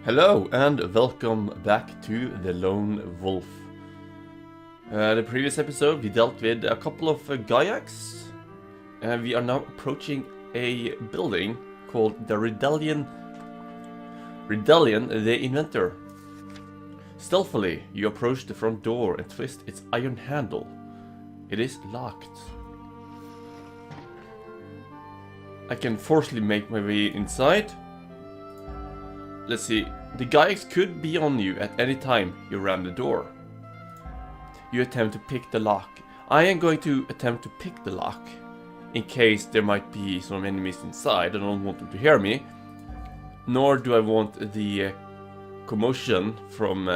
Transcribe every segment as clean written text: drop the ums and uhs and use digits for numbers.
Hello and welcome back to The Lone Wolf. The previous episode we dealt with a couple of Gaiacs, and we are now approaching a building called the Rebellion the Inventor. Stealthily, you approach the front door and twist its iron handle. It is locked. I can forcibly make my way inside. Let's see, the Gaiacs could be on you at any time you ram the door. You attempt to pick the lock. I am going to attempt to pick the lock, in case there might be some enemies inside. I don't want them to hear me, nor do I want the commotion from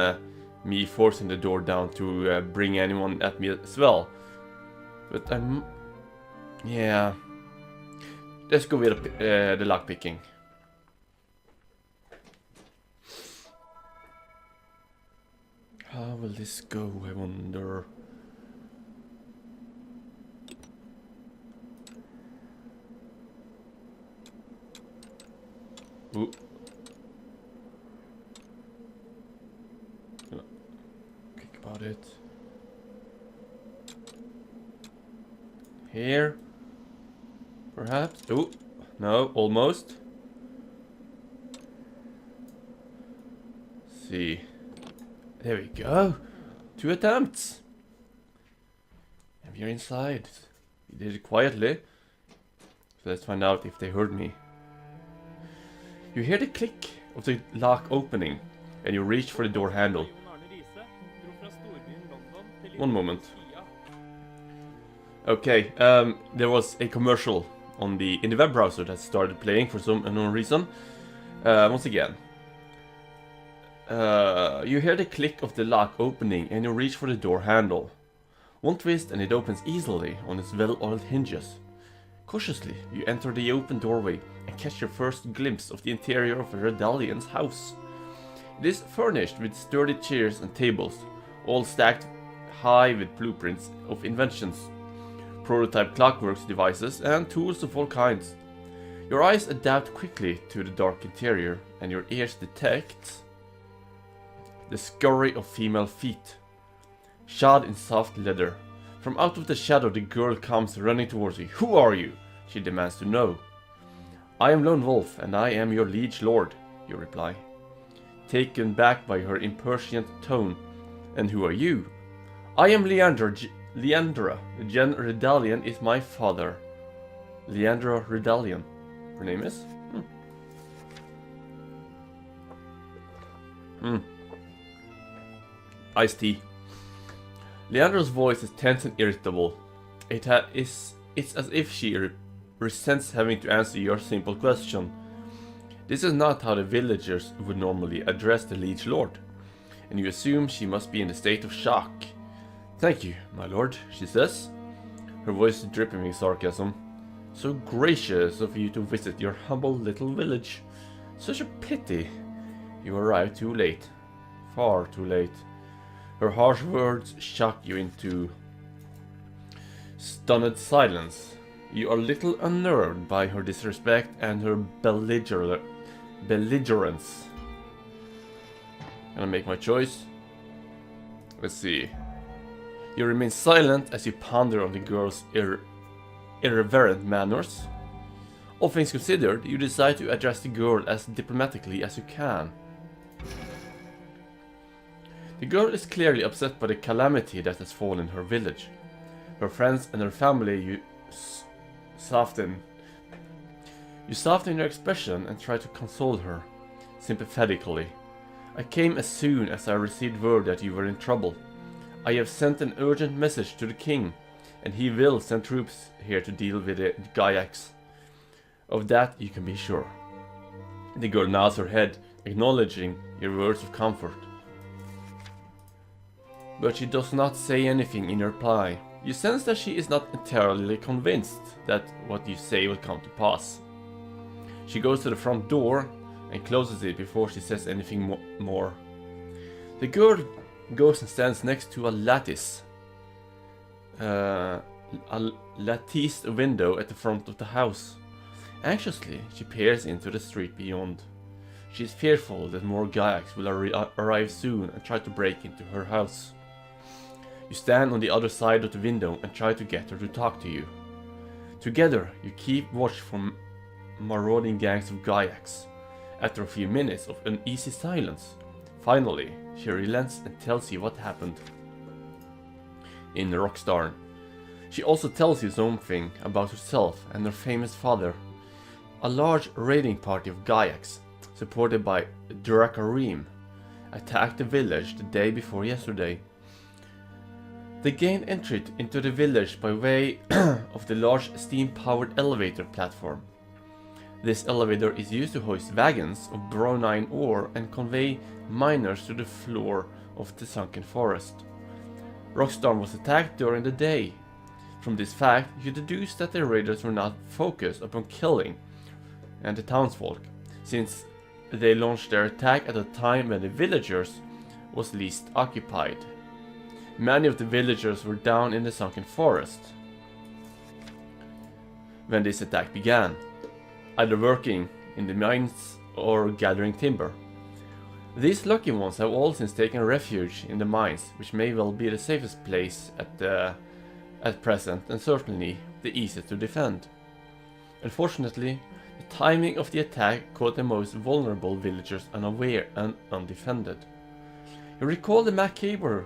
me forcing the door down to bring anyone at me as well. But yeah, let's go with the lock picking. How will this go, I wonder? Ooh. Think about it. Here? Perhaps? Oh, no, almost. Let's see. There we go. 2 attempts. And we're inside. We did it quietly. So let's find out if they heard me. You hear the click of the lock opening, and you reach for the door handle. One moment. Okay, there was a commercial in the web browser that started playing for some unknown reason. Once again. You hear the click of the lock opening and you reach for the door handle. One twist and it opens easily on its well-oiled hinges. Cautiously, you enter the open doorway and catch your first glimpse of the interior of a Redallion's house. It is furnished with sturdy chairs and tables, all stacked high with blueprints of inventions, prototype clockworks devices, and tools of all kinds. Your eyes adapt quickly to the dark interior, and your ears detect the scurry of female feet, shod in soft leather. From out of the shadow the girl comes running towards you. "Who are you?" she demands to know. "I am Lone Wolf, and I am your liege lord," you reply, taken back by her impertinent tone. "And who are you?" "I am Leandra. Jen Redallion is my father." Leandra Redallion, her name is? Iced tea. Leandra's voice is tense and irritable. It's as if she resents having to answer your simple question. This is not how the villagers would normally address the liege lord, and you assume she must be in a state of shock. "Thank you, my lord," she says, her voice dripping with sarcasm. "So gracious of you to visit your humble little village. Such a pity you arrived too late. Far too late." Her harsh words shock you into stunned silence. You are a little unnerved by her disrespect and her belligerence. Can I make my choice? Let's see. You remain silent as you ponder on the girl's irreverent manners. All things considered, you decide to address the girl as diplomatically as you can. The girl is clearly upset by the calamity that has fallen her village. Her friends and her family, you soften your expression and try to console her, sympathetically. "I came as soon as I received word that you were in trouble. I have sent an urgent message to the king, and he will send troops here to deal with the Gaiacs. Of that you can be sure." The girl nods her head, acknowledging your words of comfort. But she does not say anything in reply. You sense that she is not entirely convinced that what you say will come to pass. She goes to the front door and closes it before she says anything more. The girl goes and stands next to a latticed window at the front of the house. Anxiously, she peers into the street beyond. She is fearful that more Gaiacs will arrive soon and try to break into her house. You stand on the other side of the window and try to get her to talk to you. Together, you keep watch from marauding gangs of Gaiacs. After a few minutes of uneasy silence, finally, she relents and tells you what happened in Rockstar. She also tells you something about herself and her famous father. A large raiding party of Gaiacs, supported by Drakarim, attacked the village the day before yesterday. They gained entry into the village by way of the large steam-powered elevator platform. This elevator is used to hoist wagons of brownine ore and convey miners to the floor of the sunken forest. Rockstorm was attacked during the day. From this fact, you deduce that the raiders were not focused upon killing and the townsfolk, since they launched their attack at a time when the villagers was least occupied. Many of the villagers were down in the sunken forest when this attack began, either working in the mines or gathering timber. These lucky ones have all since taken refuge in the mines, which may well be the safest place at present and certainly the easiest to defend. Unfortunately, the timing of the attack caught the most vulnerable villagers unaware and undefended. You recall the macabre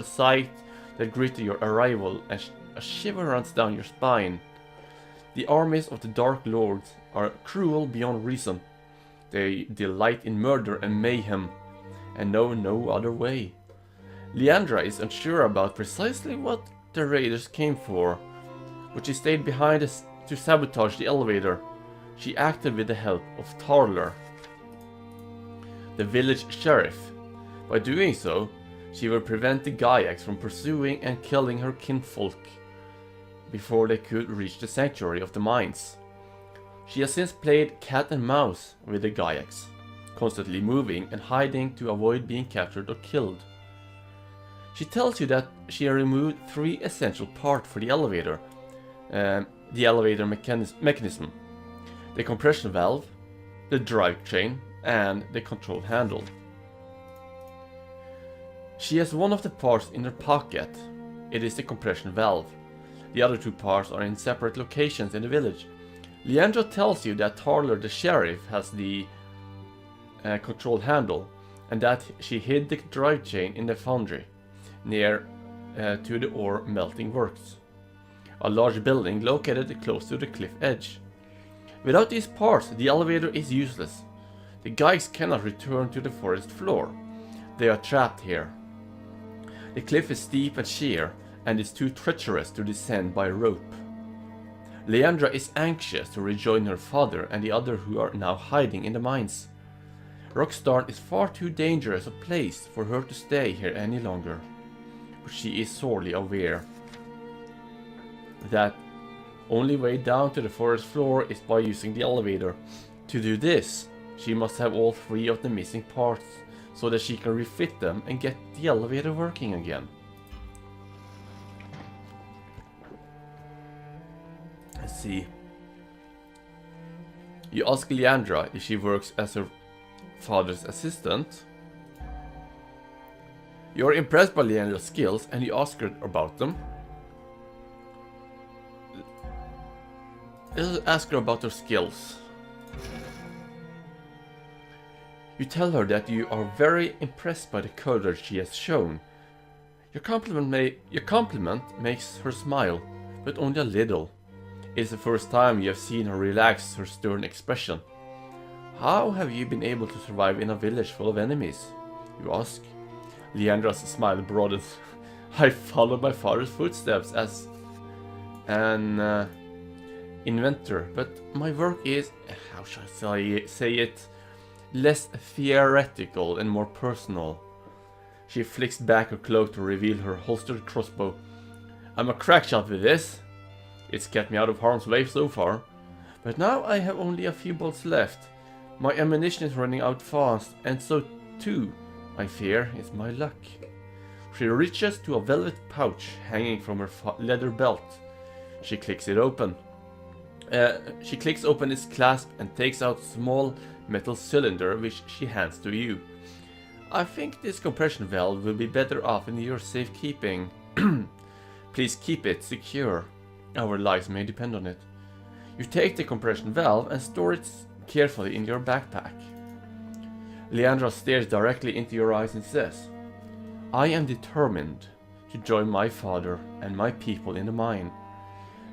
sight that greeted your arrival, and a shiver runs down your spine. The armies of the Dark Lords are cruel beyond reason. They delight in murder and mayhem, and know no other way. Leandra is unsure about precisely what the raiders came for, but she stayed behind to sabotage the elevator. She acted with the help of Tarler, the village sheriff. By doing so, she will prevent the Gaiacs from pursuing and killing her kinfolk before they could reach the sanctuary of the mines. She has since played cat and mouse with the Gaiacs, constantly moving and hiding to avoid being captured or killed. She tells you that she removed 3 essential parts for the elevator mechanism, the compression valve, the drive chain, and the control handle. She has one of the parts in her pocket. It is the compression valve. The other 2 parts are in separate locations in the village. Leandra tells you that Tarler the sheriff has the control handle, and that she hid the drive chain in the foundry near to the ore melting works, a large building located close to the cliff edge. Without these parts, the elevator is useless. The Gaiacs cannot return to the forest floor. They are trapped here. The cliff is steep and sheer, and is too treacherous to descend by rope. Leandra is anxious to rejoin her father and the other who are now hiding in the mines. Rockstar is far too dangerous a place for her to stay here any longer, but she is sorely aware that only way down to the forest floor is by using the elevator. To do this, she must have all 3 of the missing parts, so that she can refit them and get the elevator working again. Let's see. You ask Leandra if she works as her father's assistant. You are impressed by Leandra's skills and you ask her about them. Ask her about her skills. You tell her that you are very impressed by the courage she has shown. Your compliment makes her smile, but only a little. It is the first time you have seen her relax her stern expression. How have you been able to survive in a village full of enemies? You ask. Leandra's smile broadens. I followed my father's footsteps as an inventor, but my work is, how shall I say it, less theoretical and more personal. She flicks back her cloak to reveal her holstered crossbow. I'm a crack shot with this. It's kept me out of harm's way so far, but now I have only a few bolts left. My ammunition is running out fast, and so too, I fear, is my luck. She reaches to a velvet pouch hanging from her leather belt. She clicks it open. She clicks open its clasp and takes out a small metal cylinder which she hands to you. I think this compression valve will be better off in your safekeeping. Please keep it secure. Our lives may depend on it. You take the compression valve and store it carefully in your backpack. Leandra stares directly into your eyes and says, I am determined to join my father and my people in the mine.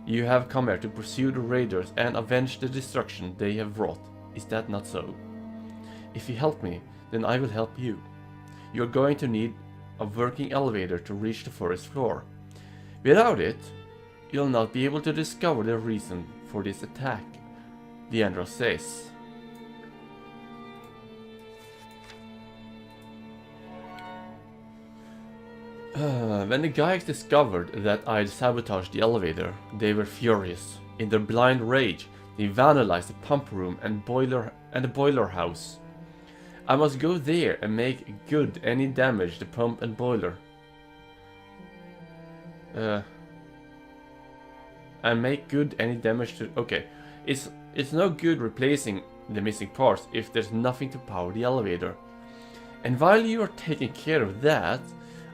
You have come here to pursue the raiders and avenge the destruction they have wrought. Is that not so? If you help me, then I will help you. You are going to need a working elevator to reach the forest floor. Without it, you'll not be able to discover the reason for this attack, Leandra says. When the guys discovered that I'd sabotaged the elevator, they were furious. In their blind rage, they vandalized the pump room and the boiler house. I must go there and make good any damage the pump and boiler. And make good any damage to... Okay, it's no good replacing the missing parts if there's nothing to power the elevator. And while you are taking care of that,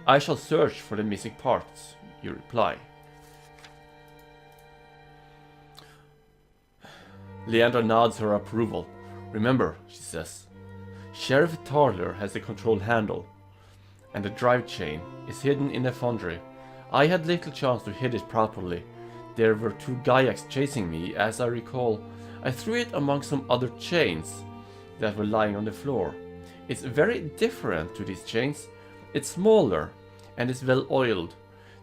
I shall search for the missing parts, you reply. Leandra nods her approval. Remember, she says, Sheriff Tarler has the control handle, and the drive chain is hidden in the foundry. I had little chance to hit it properly. There were 2 Gaiacs chasing me, as I recall. I threw it among some other chains that were lying on the floor. It's very different to these chains. It's smaller and is well oiled.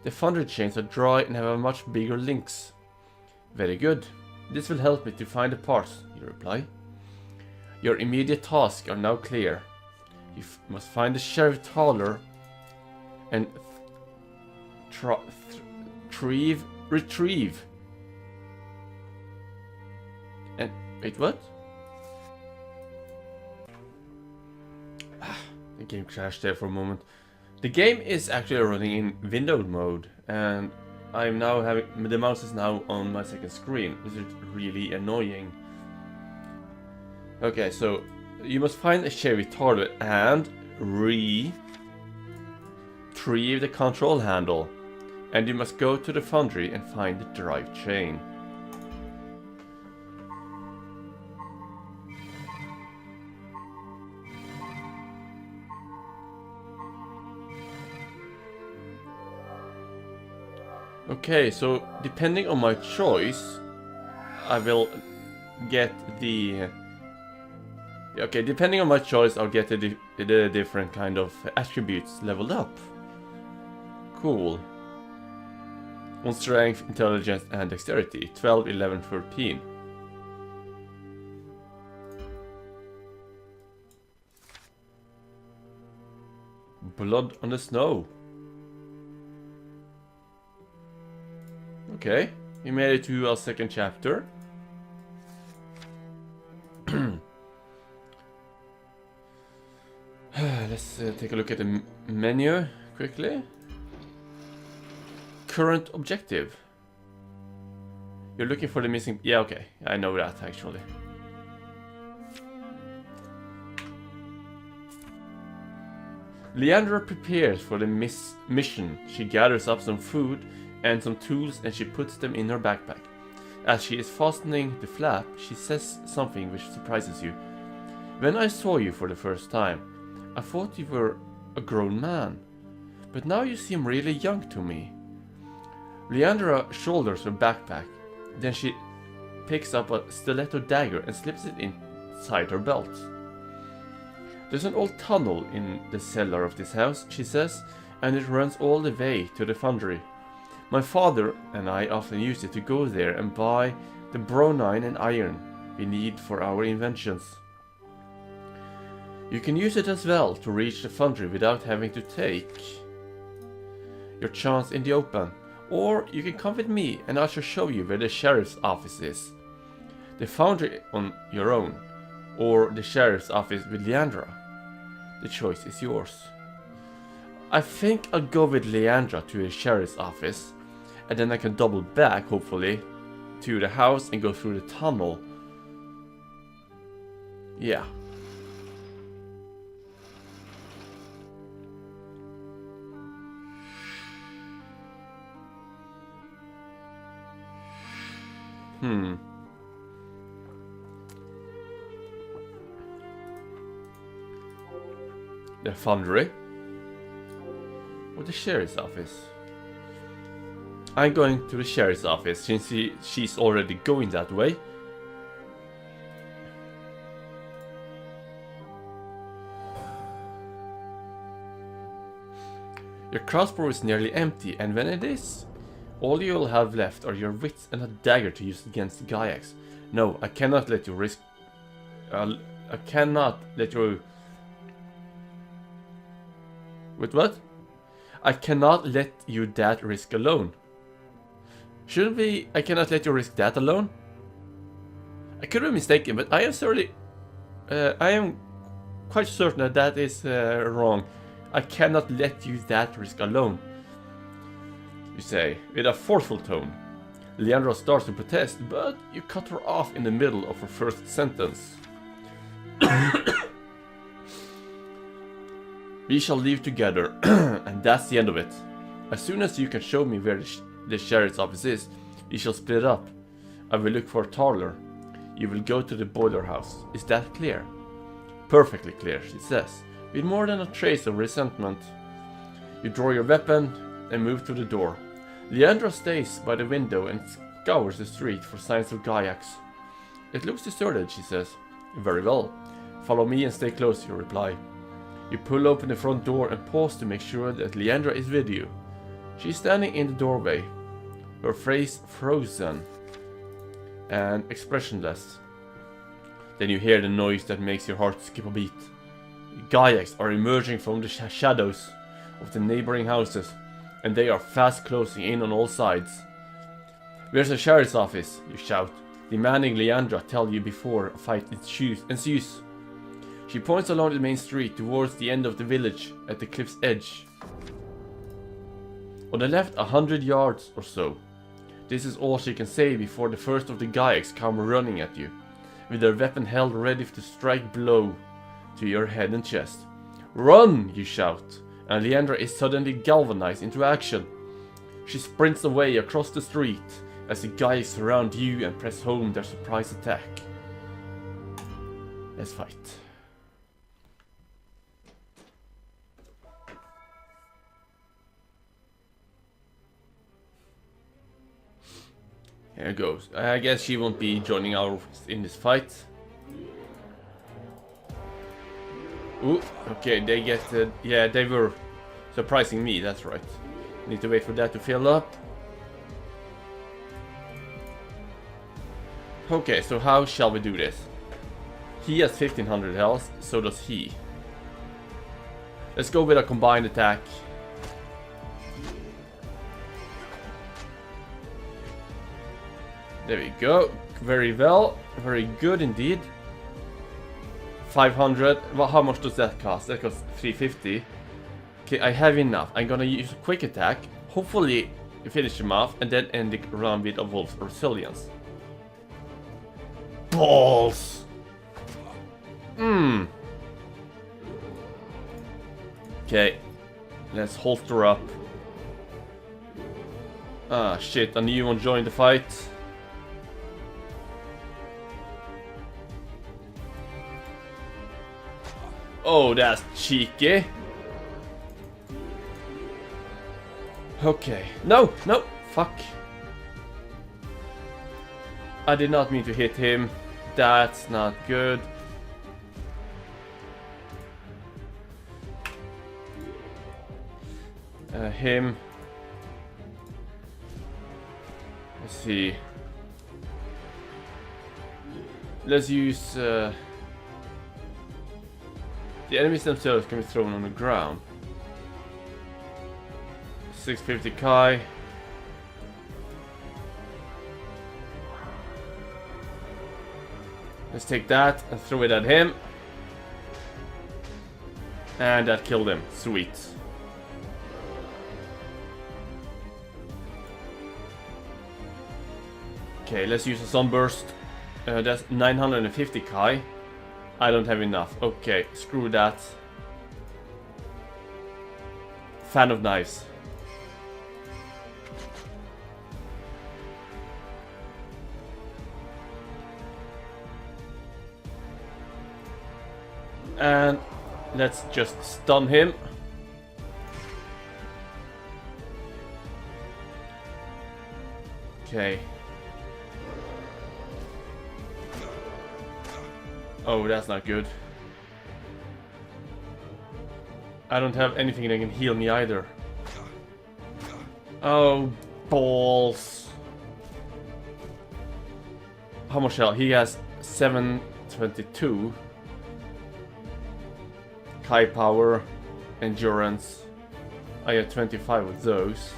The foundry chains are dry and have much bigger links. Very good. This will help me to find the parts, you reply. Your immediate tasks are now clear. You must find the Sheriff Taller and retrieve. And wait, what? The game crashed there for a moment. The game is actually running in windowed mode, and I'm now having the mouse is now on my second screen, which is really annoying. Okay, so you must find a Chevy toilet and retrieve the control handle, and you must go to the foundry and find the drive chain. Okay, so depending on my choice, I will get the... Okay, depending on my choice, I'll get the different kind of attributes leveled up. Cool. On strength, intelligence, and dexterity. 12, 11, 13. Blood on the snow. Okay, we made it to our second chapter. Let's take a look at the menu quickly. Current objective. You're looking for the missing... Yeah, okay, I know that actually. Leandra prepares for the mission. She gathers up some food and some tools and she puts them in her backpack. As she is fastening the flap, she says something which surprises you. When I saw you for the first time, I thought you were a grown man, but now you seem really young to me. Leandra shoulders her backpack, then she picks up a stiletto dagger and slips it inside her belt. There's an old tunnel in the cellar of this house, she says, and it runs all the way to the foundry. My father and I often use it to go there and buy the bronine and iron we need for our inventions. You can use it as well to reach the foundry without having to take your chance in the open. Or you can come with me and I shall show you where the sheriff's office is. The foundry on your own, or the sheriff's office with Leandra. The choice is yours. I think I'll go with Leandra to the sheriff's office, and then I can double back, hopefully, to the house and go through the tunnel. Yeah. The foundry. Or the sheriff's office. I'm going to the sheriff's office since she's already going that way. Your crossbow is nearly empty, and when it is, all you'll have left are your wits and a dagger to use against Gaiax. No, I cannot let you risk... I cannot let you... Wait, what? I cannot let you that risk alone. Shouldn't we... I cannot let you risk that alone? I could be mistaken, but I am certainly... I am quite certain that that is wrong. I cannot let you that risk alone. You say, with a forceful tone. Leandra starts to protest, but you cut her off in the middle of her first sentence. We shall leave together, and that's the end of it. As soon as you can show me where the sheriff's office is, we shall split up. I will look for Tarler. You will go to the boiler house. Is that clear? Perfectly clear, she says, with more than a trace of resentment. You draw your weapon and move to the door. Leandra stays by the window and scours the street for signs of Gaiax. It looks deserted, she says. Very well. Follow me and stay close, you reply. You pull open the front door and pause to make sure that Leandra is with you. She's standing in the doorway, her face frozen and expressionless. Then you hear the noise that makes your heart skip a beat. Gaiax are emerging from the shadows of the neighboring houses, and they are fast closing in on all sides. Where's the sheriff's office? You shout, demanding Leandra tell you before a fight ensues. She points along the main street towards the end of the village at the cliff's edge. On the left, 100 yards or so. This is all she can say before the first of the Gaiax come running at you, with their weapon held ready to strike blow to your head and chest. Run, you shout, and Leandra is suddenly galvanized into action. She sprints away across the street as the Gaiax surround you and press home their surprise attack. Let's fight. Here goes. I guess she won't be joining us in this fight. Ooh, okay, they get... yeah, they were surprising me, that's right. Need to wait for that to fill up. Okay, so how shall we do this? He has 1500 health, so does he. Let's go with a combined attack. There we go. Very well. Very good indeed. 500. Well, how much does that cost? That costs 350. Okay, I have enough. I'm gonna use a quick attack. Hopefully finish him off and then end the round with a wolf's resilience. Balls! Okay. Let's holster up. Ah, shit. A new one joined the fight. Oh, that's cheeky. Okay. No, no, fuck. I did not mean to hit him. That's not good. Him. Let's see. Let's use... the enemies themselves can be thrown on the ground. 650 Kai. Let's take that and throw it at him. And that killed him. Sweet. Okay, let's use a sunburst. That's 950 Kai. I don't have enough. Okay, screw that. Fan of knives. And let's just stun him. Okay. Oh, that's not good. I don't have anything that can heal me either. Oh, balls. How much health? He has 722. Kai power, endurance. I have 25 of those.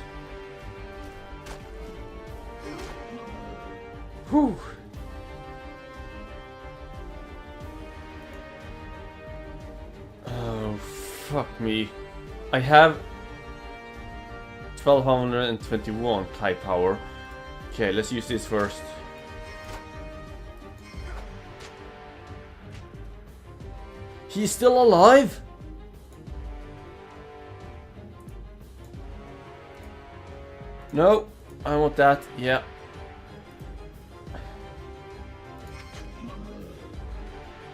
Whew. Oh, fuck me. I have 1221 Kai power. Okay, let's use this first. He's still alive? No, I want that, yeah.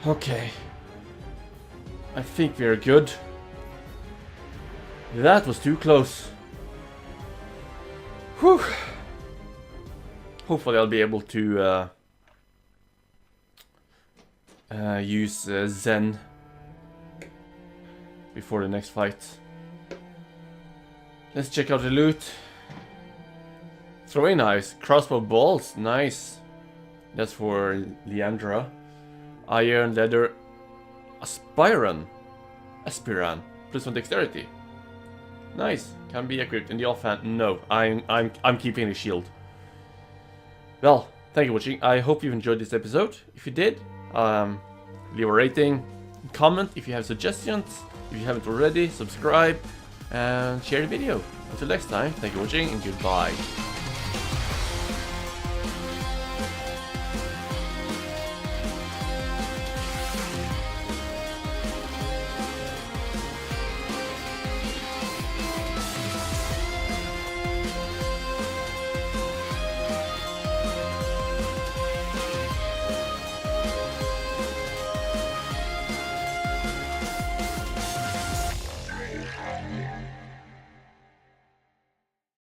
Okay. I think we're good. That was too close. Whew. Hopefully I'll be able to use Zen before the next fight. Let's check out the loot. Throwing knives, crossbow bolts, nice. That's for Leandra. Iron, leather, aspiran, plus 1 dexterity. Nice, can be equipped in the offhand. No, I'm keeping the shield. Well, thank you for watching. I hope you enjoyed this episode. If you did, leave a rating, comment if you have suggestions. If you haven't already, subscribe and share the video. Until next time, thank you for watching and goodbye.